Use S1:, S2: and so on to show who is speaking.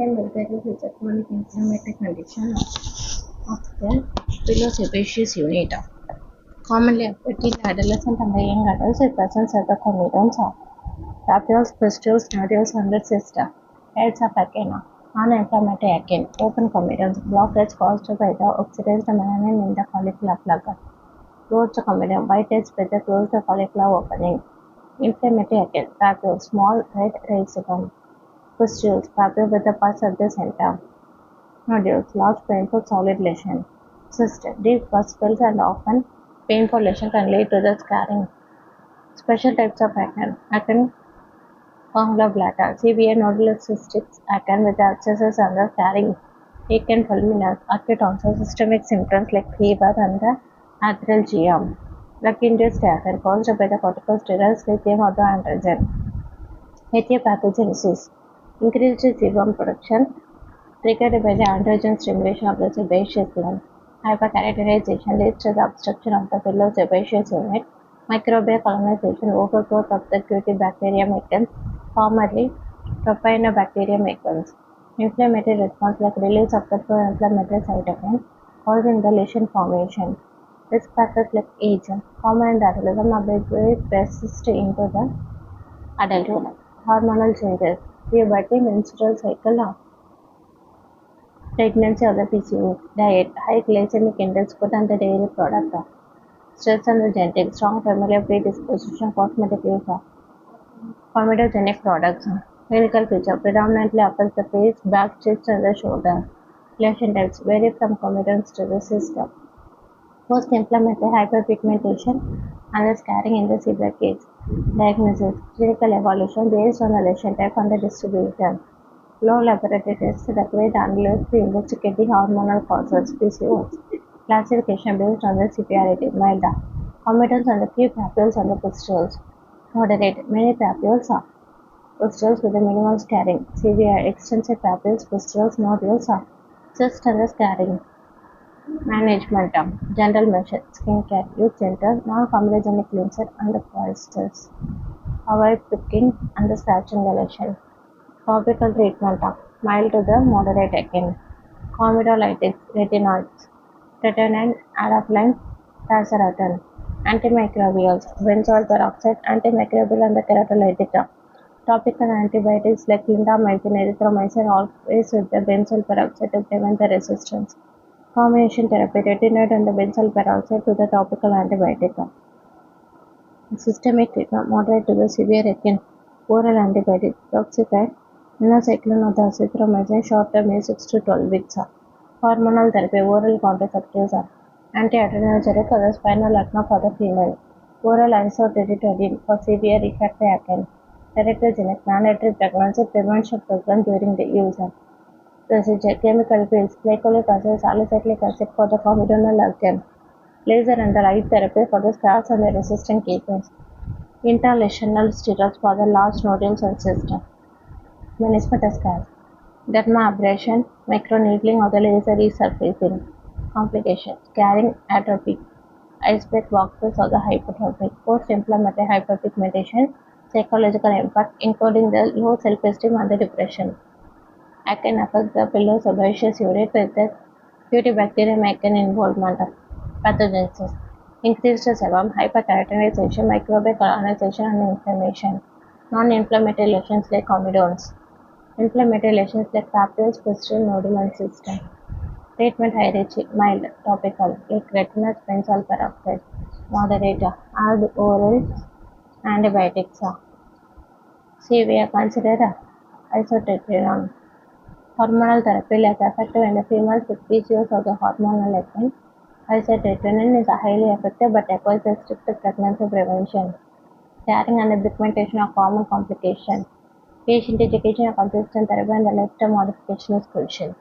S1: Chemotherapy is a chronic inflammatory condition of the pilosebaceous unit, commonly affecting adolescent and young adults. It presents at the comedones of papules, pustules, nodules, and the cysta. Heads of acne, non-inflammatory acne, open comedones, blockage caused by the oxidized melanin in the follicular plug. Closed comedone, white heads with the closed follicular opening. Inflammatory acne, papules, small red raised one. Pustules, papule with the pus at the center. Nodules, large painful solid lesion. Cyst, deep pus fills and often painful lesion can lead to the scarring. Special types of acne. Acne conglobulata, severe nodular cystic acne with abscesses and the scarring. Acne fulminans, acute onset systemic symptoms like fever and the arthralgia. Drug-induced acne caused by the corticosteroids, lithium or the androgen. Etiopathogenesis, increased sebum production triggered by the androgen stimulation of the sebaceous gland. Hyperkeratinization leads to the obstruction of the pilosebaceous unit. Microbial colonization, overgrowth of the Cutibacterium acnes, formerly Tropinobacterium acnes. Inflammatory response like release of the pro-inflammatory cytokine, causing the lesion formation. Risk factors like age, common in the adolescent may persist into the adulthood. Hormonal changes, puberty, menstrual cycle, pregnancy or the PCOS. Diet, high glycemic index, food and the dairy product. Stress and the genetics, strong familial predisposition, cosmetic use. Comedogenic products. Clinical feature, predominantly affects the face, back, chest and the shoulder. Lesion types vary from comedones to the system. Post-inflammatory hyperpigmentation and the scarring in the severe case. Diagnosis, clinical evaluation based on the lesion type and the distribution. Low laboratory tests required analysis to investigate the hormonal causes, PCOS. Classification based on the severity, mild. Comedones and the few papules and the pustules. Moderate, many papules, pustules with a minimal scarring. Severe, extensive papules, pustules, nodules, cyst and the scarring. Management, general measures, skincare, use gentle, non-comedogenic cleanser and plasters. Avoid pricking and the scratching the lesion. Topical treatment, mild to the moderate acne. Comedonlytics, retinoids, tretinoin, adapalene, tazarotene. Antimicrobials, benzoyl peroxide, antimicrobial and the keratolytic. Topical antibiotics like clindamycin, erythromycin, always with the benzoyl peroxide to prevent the resistance. Combination therapy, retinoid and the benzoyl peroxide to the topical antibiotic. Systemic treatment, moderate to the severe acne. Oral antibiotic, doxycycline, minocycline or the azithromycin, short-term use 6 to 12 weeks. Hormonal therapy, oral contraceptives, anti-adrenergic or the spinal acne for the female. Oral isotretinoin for severe refractory acne. Teratogenic, mandatory pregnancy prevention program during the use. Procedure, chemical pills, glycolic acid, salicylic acid for the comedonal acne. Laser and the light therapy for the scars and the resistant cases. Intralesional steroids for the large nodules and cysts. Meniscus scars. Dermabrasion, microneedling or the laser resurfacing. Complications, scarring, atrophy, iceberg boxes or the hypertrophic. Post-inflammatory hyperpigmentation, psychological impact including the low self-esteem and the depression. Acne affects the pilosebaceous unit with the Cutibacterium acne involvement. Pathogenesis, increased sebum, hyperkeratinization, microbial colonization and inflammation. Non-inflammatory lesions like comedones. Inflammatory lesions like papules, pustules, nodule and cyst. Treatment hierarchy, mild, topical, like retinol, benzoyl peroxide. Moderate, add oral antibiotics. Severe, consider isotretinoin. Hormonal therapy, like effective in the females with PCOS or the hormonal acne. Isotretinoin is highly effective but requires a strict pregnancy prevention. Scarring and pigmentation are common complications. Patient education, consistent therapy and the lifestyle modification is crucial.